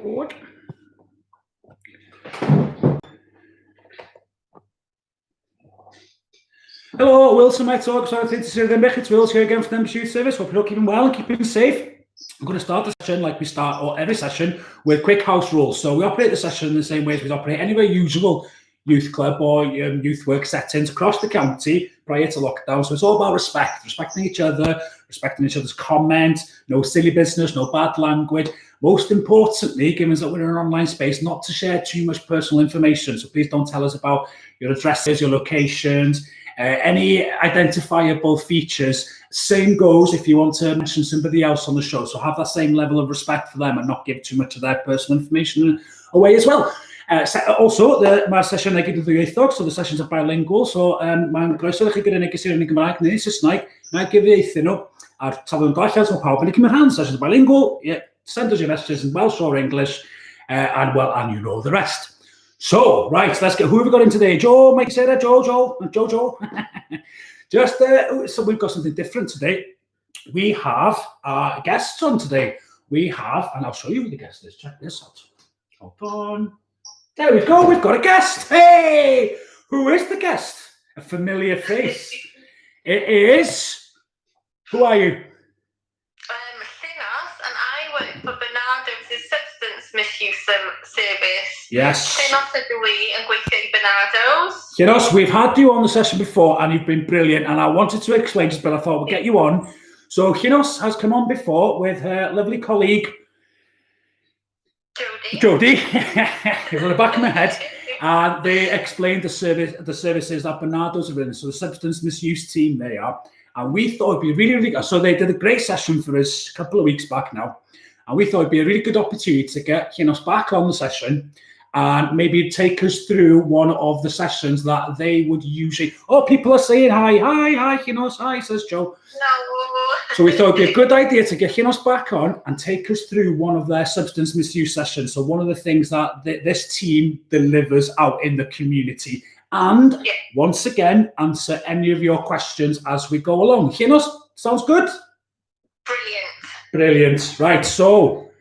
What? Hello, Wilson, my talk. Sorry, it's Wills here again from the Membership Service. Hope you're all keeping well and keeping safe. I'm going to start the session like we start every session with quick house rules. So we operate the session in the same way as we operate any of our usual youth club or youth work settings across the county prior to lockdown. So it's all about respect, respecting each other, respecting each other's comments, no silly business, no bad language. Most importantly, given that we're in an online space, not to share too much personal information. So please don't tell us about your addresses, your locations, any identifiable features. Same goes if you want to mention somebody else on the show. So have that same level of respect for them and not give too much of their personal information away as well. Also, mae'r sesiwn yn gyda ddwyieithog, so the sessions are bilingual, so mae'n groeso i chi gyda negeswyr yn y Gymraeg neu Saesneg, na'i gyfieithu nhw ar tafod yn gwallas o pawb yn y Cymraeg. Sessions are bilingual, yeah, send us your messages in Welsh or English, and you know the rest. So, right, let's get, who have we got in today? Joe, Mike, Sarah, Joe. Just, so we've got something different today. We have our guests on today. We have, and I'll show you who the guest is. Check this out. Hold on. There we go, we've got a guest. Hey! Who is the guest? A familiar face. It is, who are you? Llynos, and I work for Barnardo's Substance Misuse Service. Yes. Llynos ydw i yn gweithio i Barnardo's. Llynos, we've had you on the session before and you've been brilliant, and I wanted to explain just, but I thought we'll get you on. So Llynos has come on before with her lovely colleague, Jodie, on the back of my head, and they explained the services that Barnardo's are in, so the substance misuse team they are, and we thought it'd be really good. So they did a great session for us a couple of weeks back now, and we thought it'd be a really good opportunity to get Llynos back on the session and maybe take us through one of the sessions that they would usually. Oh, people are saying hi, Llynos, hi, says Joe. No. So we thought it'd be a good idea to get Llynos back on and take us through one of their substance misuse sessions. So one of the things that this team delivers out in the community. And once again, answer any of your questions as we go along. Llynos, sounds good? Brilliant. Right, so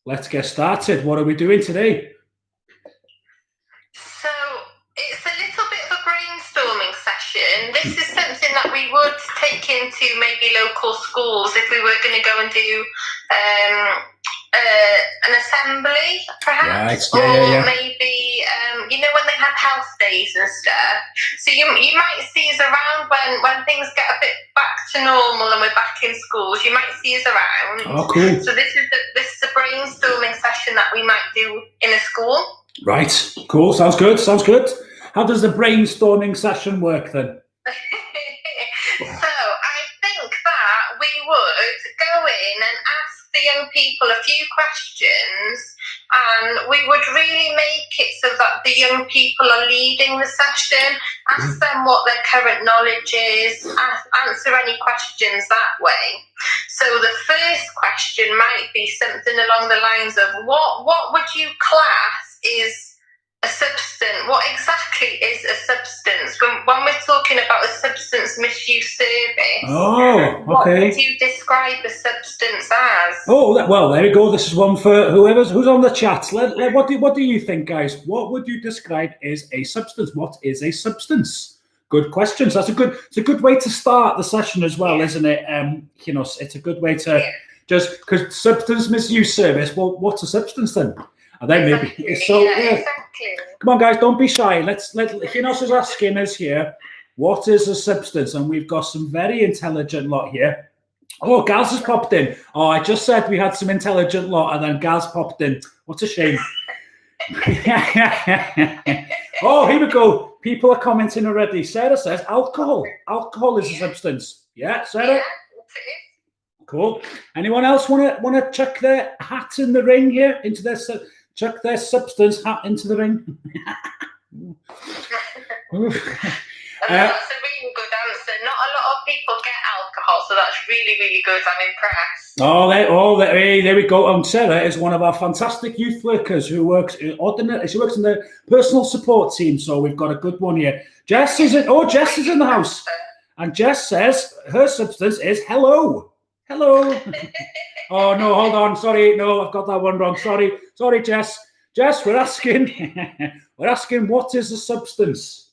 let's get started. What are we doing today? So it's a little bit of a brainstorming session. This is something that we would take into maybe local schools if we were going to go and do an assembly, perhaps, right. or maybe when they have health days and stuff. So you might see us around when things get a bit back to normal and we're back in schools. You might see us around. Oh, cool. So this is a brainstorming session that we might do in a school. Right, cool, sounds good. How does the brainstorming session work then? So I think that we would go in and ask the young people a few questions, and we would really make it so that the young people are leading the session, ask them what their current knowledge is, answer any questions that way. So the first question might be something along the lines of what would you class is a substance? What exactly is a substance? When we're talking about a substance misuse service, what would you describe a substance as? Oh, well, there we go. This is one for who's on the chat. What do you think, guys? What would you describe as a substance? What is a substance? Good questions. It's a good way to start the session as well, isn't it? It's a good way to just, because substance misuse service. Well, what's a substance then? And then maybe exactly. Come on, guys, don't be shy. Llynos is asking us here, what is a substance? And we've got some very intelligent lot here. Oh, Gaz has popped in. Oh, I just said we had some intelligent lot, and then Gaz popped in. What a shame. Oh, here we go. People are commenting already. Sarah says alcohol. Alcohol is a substance. Yeah, Sarah? Yeah, cool. Anyone else want to chuck their hat in the ring here into their chuck their substance hat into the ring? That's a really good answer. Not a lot of people get alcohol, so that's really, really good. I'm impressed. There we go. And Sarah is one of our fantastic youth workers who works in the personal support team. So we've got a good one here. Jess is in the house, and Jess says her substance is hello. Oh, no, hold on. Sorry. No, I've got that one wrong. Sorry, Jess. Jess, we're asking, what is a substance?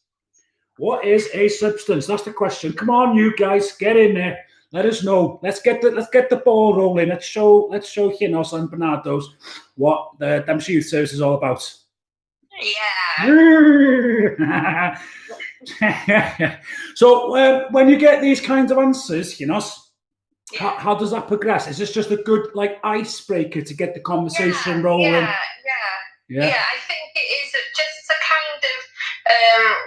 What is a substance? That's the question. Come on, you guys, get in there. Let us know. Let's get the ball rolling. Let's show Hinos and Barnardo's what the Dempsey Youth Service is all about. Yeah. So when you get these kinds of answers, Hinos, how does that progress? Is this just a good icebreaker to get the conversation rolling? Yeah, I think it is just to kind of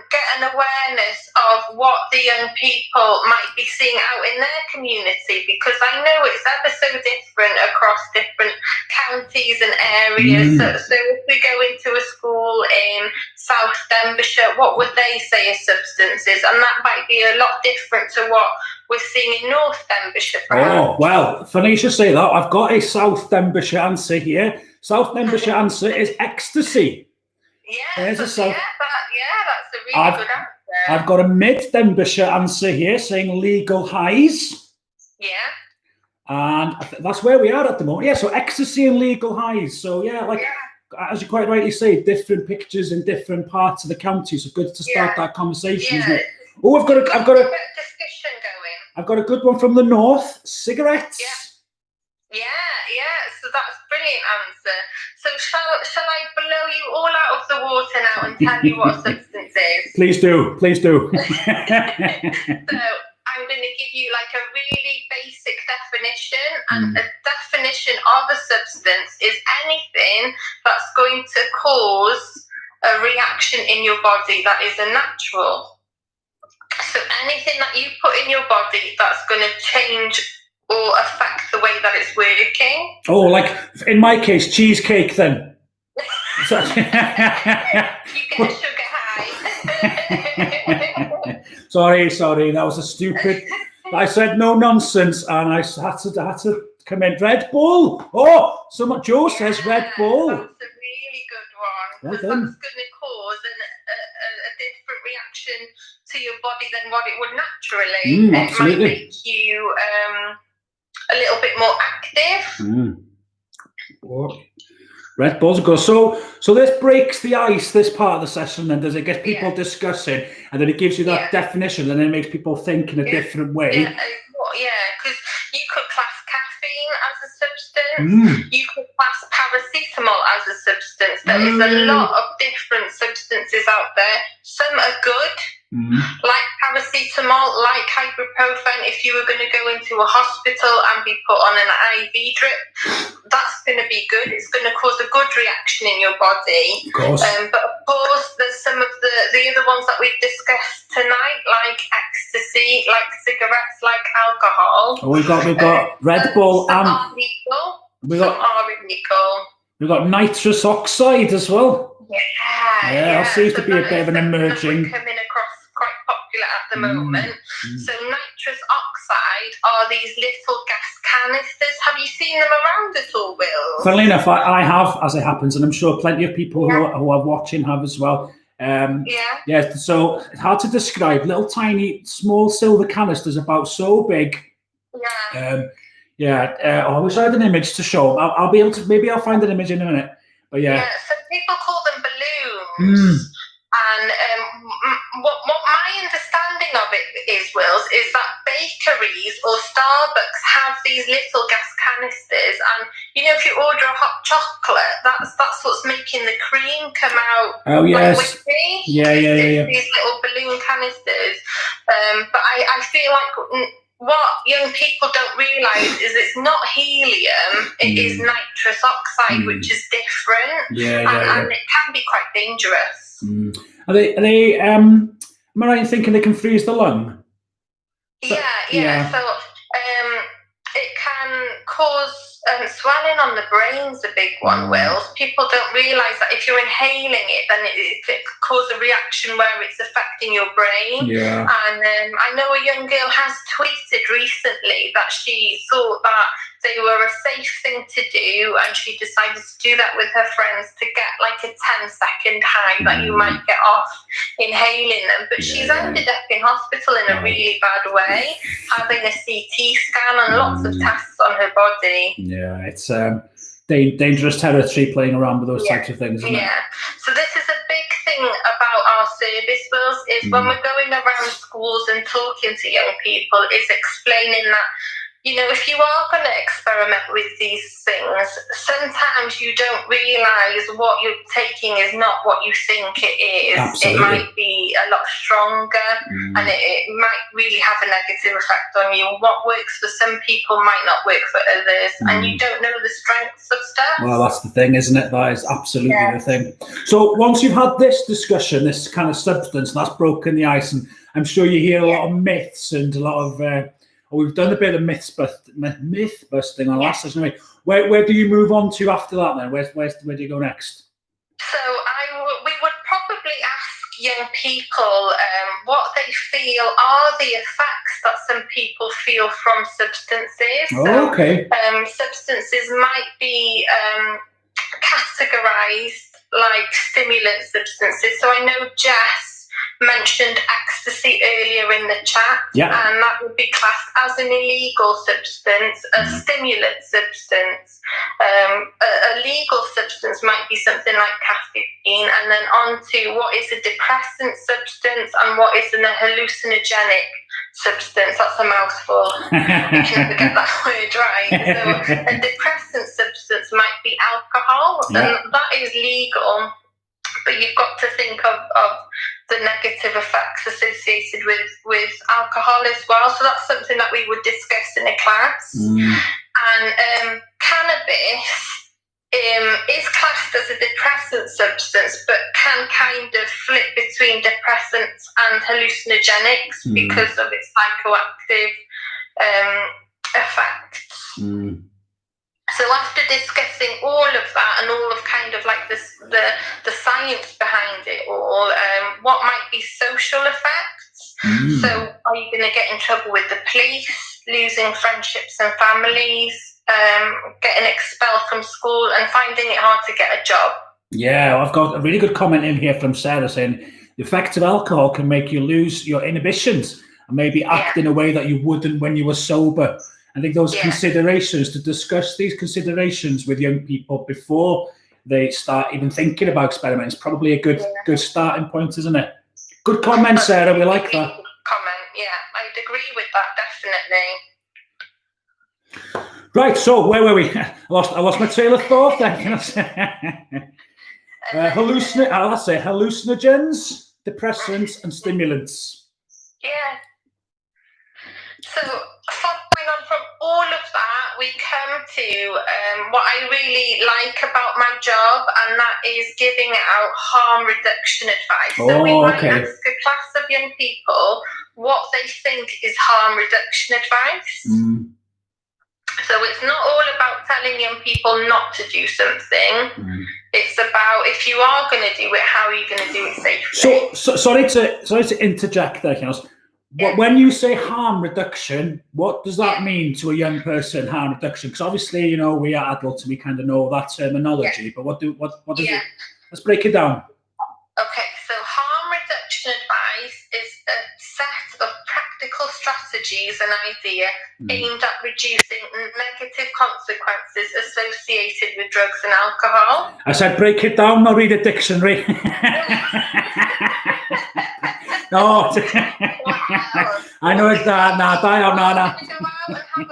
get an awareness of what the young people might be seeing out in their community, because I know it's ever so different across different counties and areas. So if we go into a school in South Denbighshire, what would they say a substance is? And that might be a lot different to what we're seeing in North Denbighshire, perhaps. Oh, well, funny you should say that. I've got a South Denbighshire answer here. South Denbighshire answer is ecstasy. Yeah, that's a really good answer. I've got a Mid Denbighshire answer here saying legal highs. Yeah. And that's where we are at the moment. Yeah, so ecstasy and legal highs. So as you quite rightly say, different pictures in different parts of the county. So good to start that conversation, isn't it? Oh, I've got a discussion going. I've got a good one from the north. Cigarettes. Yeah. So that's a brilliant answer. So shall I blow you all out of the water now and tell you what a substance is? Please do. So I'm going to give you like a really basic definition, and a definition of a substance is anything that's going to cause a reaction in your body that is unnatural. So anything that you put in your body that's going to change or affect the way that it's working. Oh, like in my case, cheesecake then. You get a sugar high. Sorry, that was a stupid. I said no nonsense, and I had to comment. Red Bull. Oh, Joe says Red Bull. That's a really good one, because that's going to cause a different reaction to your body than what it would naturally. It might make you a little bit more active. Red Bull's good. So this breaks the ice, this part of the session, then does it get people discussing, and then it gives you that definition, and then it makes people think in a different way. Because you could class caffeine as a substance. You could class paracetamol as a substance. There is a lot of different substances out there. Some are good, like paracetamol, like ibuprofen. If you were going to go into a hospital and be put on an IV drip, that's going to be good. It's going to cause a good reaction in your body. Of course. But of course, there's some of the other ones that we've discussed tonight, like ecstasy, like cigarettes, like alcohol. We've got Red Bull some and are illegal. Some are illegal. We've got nitrous oxide as well. Yeah. That seems to be a bit of an emerging. Coming across quite popular at the moment. So nitrous oxide are these little gas canisters. Have you seen them around at all, Will? Funnily enough, I have, as it happens, and I'm sure plenty of people who are watching have as well. So it's hard to describe. Little tiny, small silver canisters about so big. I wish I had an image to show. I'll be able to. Maybe I'll find an image in a minute. But so people call them balloons. And what my understanding of it is, Wills, is that bakeries or Starbucks have these little gas canisters, and if you order a hot chocolate, that's what's making the cream come out. Oh yes. Whippy. These little balloon canisters. But I feel like what young people don't realise is it's not helium, it is nitrous oxide, which is different, and it can be quite dangerous. Are they am I right in thinking they can freeze the lung? So it can cause swelling on the brain's a big one, Will. People don't realise that if you're inhaling it, then it could cause a reaction where it's affecting your brain. And I know a young girl has tweeted recently that she thought that they were a safe thing to do, and she decided to do that with her friends to get like a 10-second high that you might get off inhaling them. But she's ended up in hospital in a really bad way, having a CT scan and lots of tests on her body. Yeah, it's dangerous territory playing around with those types of things, isn't it? Yeah. So this is a big thing about our service, Wills, is when we're going around schools and talking to young people, is explaining that, you know, if you are going to experiment with these things, sometimes you don't realise what you're taking is not what you think it is. Absolutely. It might be a lot stronger and it might really have a negative effect on you. What works for some people might not work for others, and you don't know the strengths of stuff. Well, that's the thing, isn't it? That is absolutely the thing. So once you've had this discussion, this kind of substance, that's broken the ice, and I'm sure you hear a lot of myths and a lot of... we've done a bit of myth busting on last session. Anyway, where do you move on to after that then? Where do you go next? So we would probably ask young people what they feel are the effects that some people feel from substances. Oh, okay. Substances might be categorised like stimulant substances. So I know Jess mentioned ecstasy earlier in the chat, and that would be classed as an illegal substance, a stimulant substance. A legal substance might be something like caffeine, and then on to what is a depressant substance and what is a hallucinogenic substance. That's a mouthful. You can never get that word right. So a depressant substance might be alcohol, and that is legal. But you've got to think of the negative effects associated with alcohol as well. So that's something that we would discuss in a class. And cannabis is classed as a depressant substance, but can kind of flip between depressants and hallucinogenics because of its psychoactive effects. So after discussing all of that and all of kind of like the science behind it all, what might be social effects? So are you going to get in trouble with the police, losing friendships and families, getting expelled from school and finding it hard to get a job? Yeah, I've got a really good comment in here from Sarah saying the effects of alcohol can make you lose your inhibitions and maybe act in a way that you wouldn't when you were sober. I think those considerations, to discuss these considerations with young people before they start even thinking about experimenting, is probably a good starting point, isn't it? Good comment, Sarah. We like that. Comment, I'd agree with that, definitely. Right, so where were we? I lost my trail of thought then. Can I say? Hallucinogens, depressants, and stimulants. Yeah. So following on from all of that, we come to what I really like about my job, and that is giving out harm reduction advice. So we might ask a class of young people what they think is harm reduction advice. So it's not all about telling young people not to do something. It's about, if you are going to do it, how are you going to do it safely? So sorry to interject there, Kenneth. When you say harm reduction, what does that mean to a young person, harm reduction? Because obviously, you know, we are adults and we kind of know that terminology, but what does it? Let's break it down. Okay, so harm reduction advice is a set of practical strategies and ideas aimed at reducing negative consequences associated with drugs and alcohol. I said break it down, not read a dictionary. No, I know it's that. No. Go out and have a pint,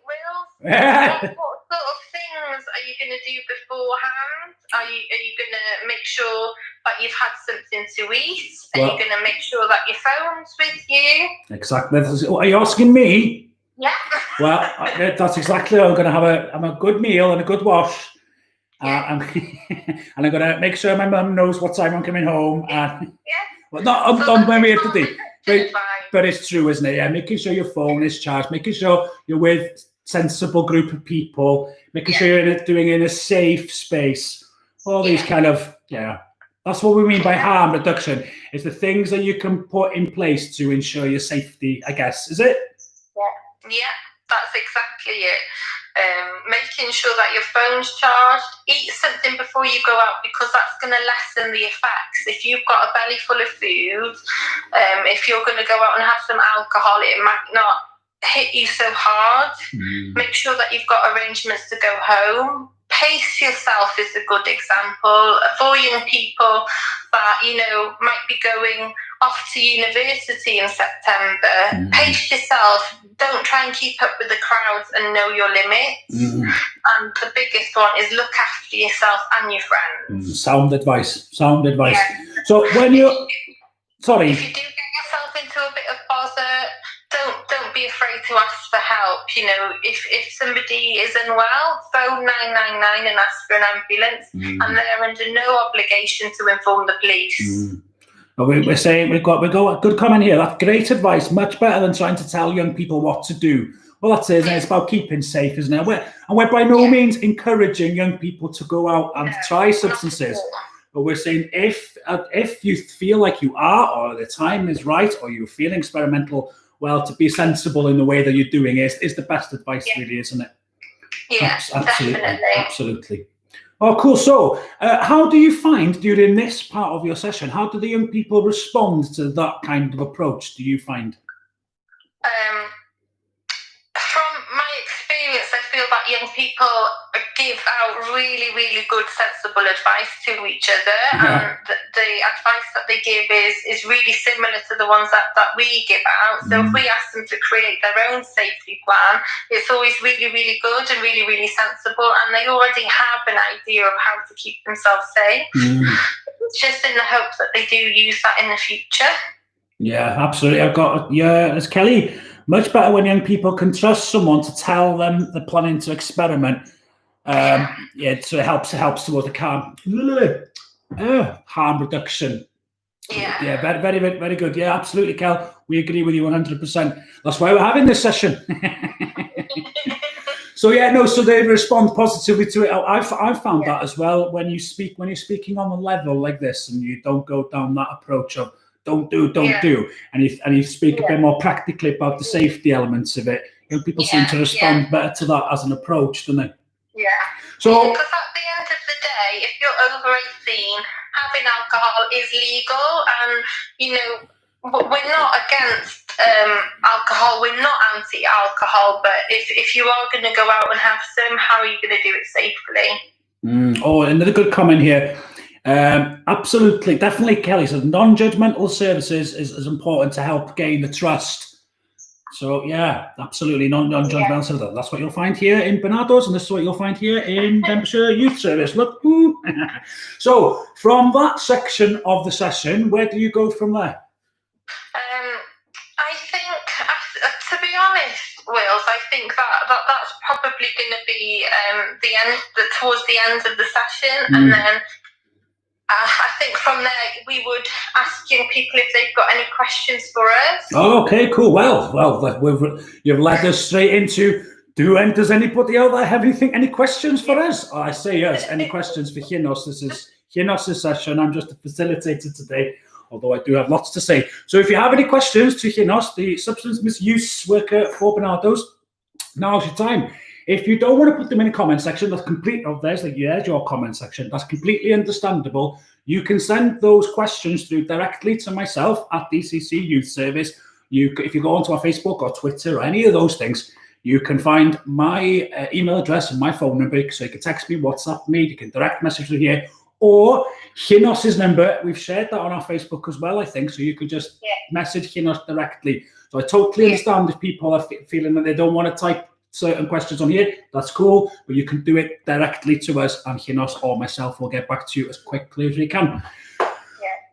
Will. What sort of things are you going to do beforehand? Are you going to make sure that you've had something to eat? Are you going to make sure that your phone's with you? Exactly. Are you asking me? Yeah. Well, that's exactly. I'm going to have a good meal and a good wash. And I'm going to make sure my mum knows what time I'm coming home. Well, not on when we have to do, but it's true, isn't it? Yeah, making sure your phone is charged, making sure you're with sensible group of people, making sure you're doing it in a safe space. All these kind of, that's what we mean by harm reduction. It's the things that you can put in place to ensure your safety, I guess. Is it? Yeah, that's exactly it. making sure that your phone's charged. Eat something before you go out, because that's going to lessen the effects. If you've got a belly full of food, if you're going to go out and have some alcohol, it might not hit you so hard. Make sure that you've got arrangements to go home. Pace yourself is a good example for young people that, you know, might be going off to university in September. Pace yourself. Don't try and keep up with the crowds, and know your limits. And the biggest one is look after yourself and your friends. Sound advice. Yeah. So when you're... Sorry. If you do get yourself into a bit of bother, don't be afraid to ask for help. You know, if somebody is unwell, phone 999 and ask for an ambulance, and they're under no obligation to inform the police. We're saying we've got a good comment here. That's great advice, much better than trying to tell young people what to do. Well, that's it, isn't it? It's about keeping safe, isn't it? We're by no means encouraging young people to go out and try substances. But we're saying if you feel like you are, or the time is right, or you feel experimental, well, to be sensible in the way that you're doing it is the best advice, really, isn't it? Yeah, Absolutely. Oh, cool. So how do you find during this part of your session, how do the young people respond to that kind of approach, do you find? From my experience, I feel that young people give out really, really good, sensible advice to each other. And the advice that they give is really similar to the ones that we give out. So if we ask them to create their own safety plan, it's always really, really good and really, really sensible. And they already have an idea of how to keep themselves safe. It's just in the hope that they do use that in the future. Yeah, absolutely. As Kelly, much better when young people can trust someone to tell them they're planning to experiment. So it helps towards the harm reduction. Yeah, very, very, very good. Yeah, absolutely, Kel. We agree with you 100%. That's why we're having this session. So they respond positively to it. I've found that as well when you're speaking on a level like this, and you don't go down that approach of don't do, and you speak a bit more practically about the safety elements of it. People seem to respond better to that as an approach, don't they? Yeah. So, because at the end of the day, if you're over 18, having alcohol is legal, and you know we're not against alcohol. We're not anti-alcohol, but if you are going to go out and have some, how are you going to do it safely? Oh, another good comment here. Absolutely, definitely, Kelly says non-judgmental services is important to help gain the trust. So yeah, absolutely, non-judgmental services. That's what you'll find here in Barnardo's, and this is what you'll find here in Denbighshire Youth Service. Look, so from that section of the session, where do you go from there? I think, to be honest, Wills, I think that's probably going to be towards the end of the session, and then. I think from there we would ask young people if they've got any questions for us. Oh, okay, cool. Well, you've led us straight into does anybody out there have any questions for us? Oh, I say yes. Any questions for Chinos? This is Chinos' session. I'm just a facilitator today, although I do have lots to say. So if you have any questions to Chinos, the substance misuse worker for Barnardo's, now's your time. If you don't want to put them in a comment section, that's there's your comment section. That's completely understandable. You can send those questions through directly to myself at DCC Youth Service. If you go onto our Facebook or Twitter or any of those things, you can find my email address and my phone number. So you can text me, WhatsApp me, you can direct message me here, or Chinos' number. We've shared that on our Facebook as well, I think. So you could just message Chinos directly. So I totally understand if people are feeling that they don't want to type certain questions on here, that's cool, but you can do it directly to us, and Chinos or myself will get back to you as quickly as we can.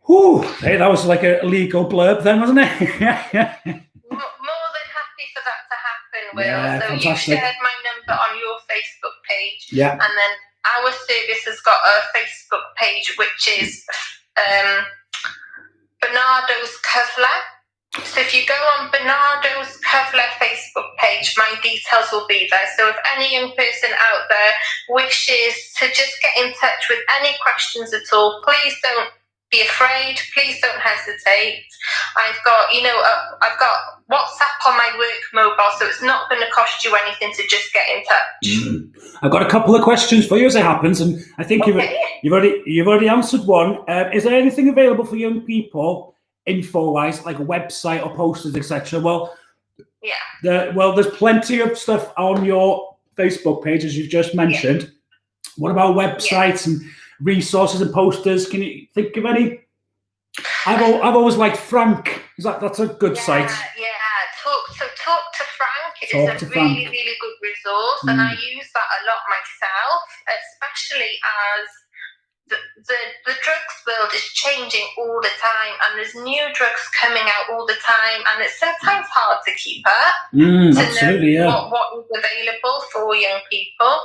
Whew, hey, that was like a legal blurb then, wasn't it? More than happy for that to happen, Will. Yeah, so fantastic. You shared my number on your Facebook page, and then our service has got a Facebook page which is Barnardo's Kevlar. So if you go on Barnardo's Kevlar Facebook page, my details will be there. So if any young person out there wishes to just get in touch with any questions at all, please don't be afraid. Please don't hesitate. I've got, I've got WhatsApp on my work mobile, so it's not going to cost you anything to just get in touch. I've got a couple of questions for you as it happens, and I think you've already answered one. Is there anything available for young people, info-wise, like a website or posters, etc.? Well, there's plenty of stuff on your Facebook page, as you've just mentioned. Yeah. What about websites and resources and posters? Can you think of any? I've always liked Frank. That's a good site? Yeah. Talk to Frank is a really, really good resource, and I use that a lot myself, especially as the drugs world is changing all the time, and there's new drugs coming out all the time, and it's sometimes hard to keep up absolutely, know what is available for young people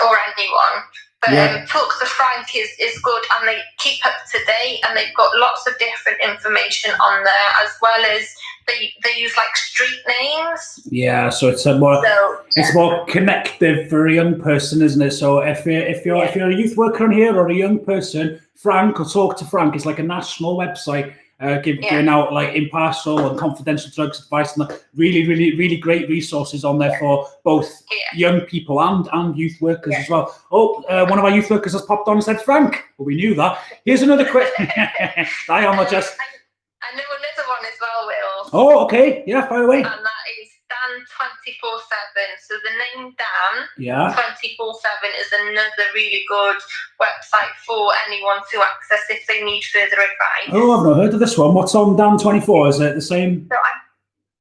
or anyone. But Talk to Frank is good, and they keep up to date, and they've got lots of different information on there, as well as they use like street names. Yeah, so it's more connective for a young person, isn't it? So if you're a youth worker on here or a young person, Frank or Talk to Frank is like a national website. Giving out like impartial and confidential drugs advice, and really, really, really great resources on there for both young people and youth workers as well. One of our youth workers has popped on and said Frank. Well, we knew that. Here's another question. I know another one as well, Will. Oh, okay. Yeah, fire away. And that is Dan 24/7. So the name Dan 24/7 is another really good website for anyone to access if they need further advice. Oh, I've not heard of this one. What's on Dan 24? Is it the same? So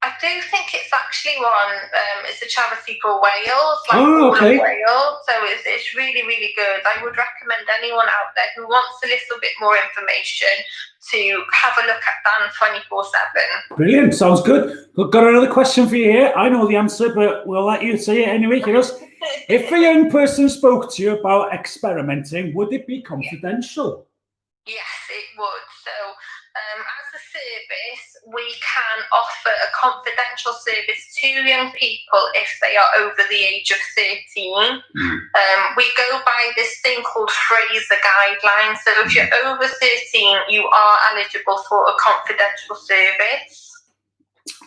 I do think it's actually one. It's a charity for Wales, Wales. So it's really, really good. I would recommend anyone out there who wants a little bit more information to have a look at Dan 24/7. Brilliant, sounds good. We've got another question for you here. I know the answer, but we'll let you say it anyway. If a young person spoke to you about experimenting, would it be confidential? Yes, it would. So as a service, we can offer a confidential service to young people if they are over the age of 13. We go by this thing called Fraser guidelines. So if you're over 13, you are eligible for a confidential service.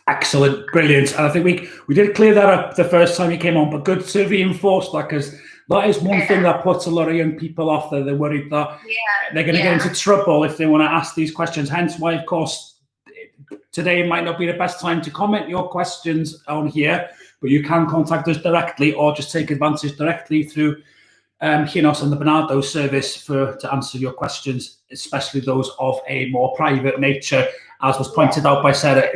Excellent, brilliant. And I think we did clear that up the first time you came on, but good to reinforce that, because that is one thing that puts a lot of young people off there. They're worried that they're going to get into trouble if they want to ask these questions. Hence why, of course, today might not be the best time to comment your questions on here, but you can contact us directly or just take advantage directly through Chinos and the Barnardo service to answer your questions, especially those of a more private nature, as was pointed out by Sarah,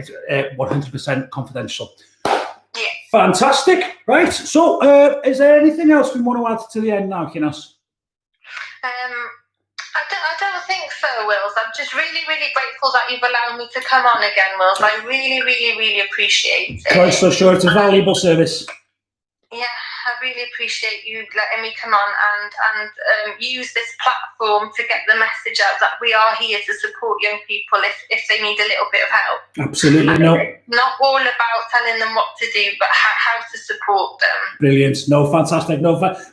100% confidential. Fantastic. Right. So is there anything else we want to add to the end now, Chinos? I don't think so, Wills. I'm just really, really grateful that you've allowed me to come on again, Wills. I really, really, really appreciate it. Quite so sure. It's a valuable service. Yeah, I really appreciate you letting me come on and use this platform to get the message out that we are here to support young people if they need a little bit of help. Absolutely. No. Not all about telling them what to do, but how to support them. Brilliant. No, fantastic.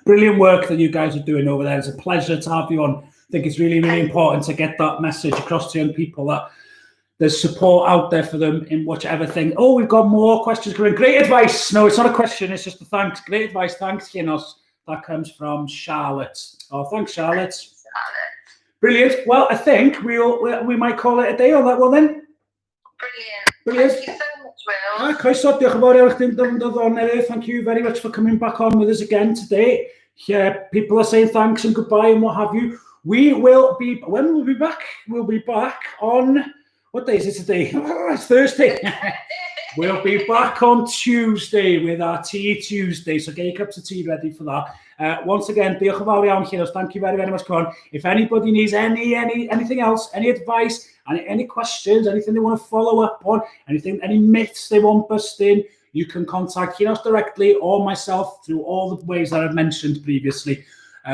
Brilliant work that you guys are doing over there. It's a pleasure to have you on. I think it's really, really important to get that message across to young people that there's support out there for them in whichever thing. Oh, we've got more questions coming. Great advice. No, it's not a question. It's just a thanks. Great advice. Thanks, Chinos. That comes from Charlotte. Oh, thanks, Charlotte. Brilliant. Well, I think we might call it a day on that one then. Brilliant. Thank you so much, Will. Thank you very much for coming back on with us again today. Yeah, people are saying thanks and goodbye and what have you. When will we be back? We'll be back on, what day is it today? It's Thursday. We'll be back on Tuesday with our Tea Tuesday. So get your cups of tea ready for that. Once again, diolch yn fawr iawn, Chinos. Thank you very, very much, Con. If anybody needs anything else, any advice, any questions, anything they want to follow up on, any myths they want busting, you can contact Chinos directly or myself through all the ways that I've mentioned previously.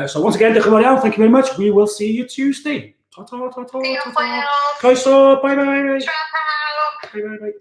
So once again, diolch yn fawr iawn. Thank you very much. We will see you Tuesday. Ta-ta, ta-ta, ta-ta. Croeso. Bye-bye. Ciao. Bye-bye.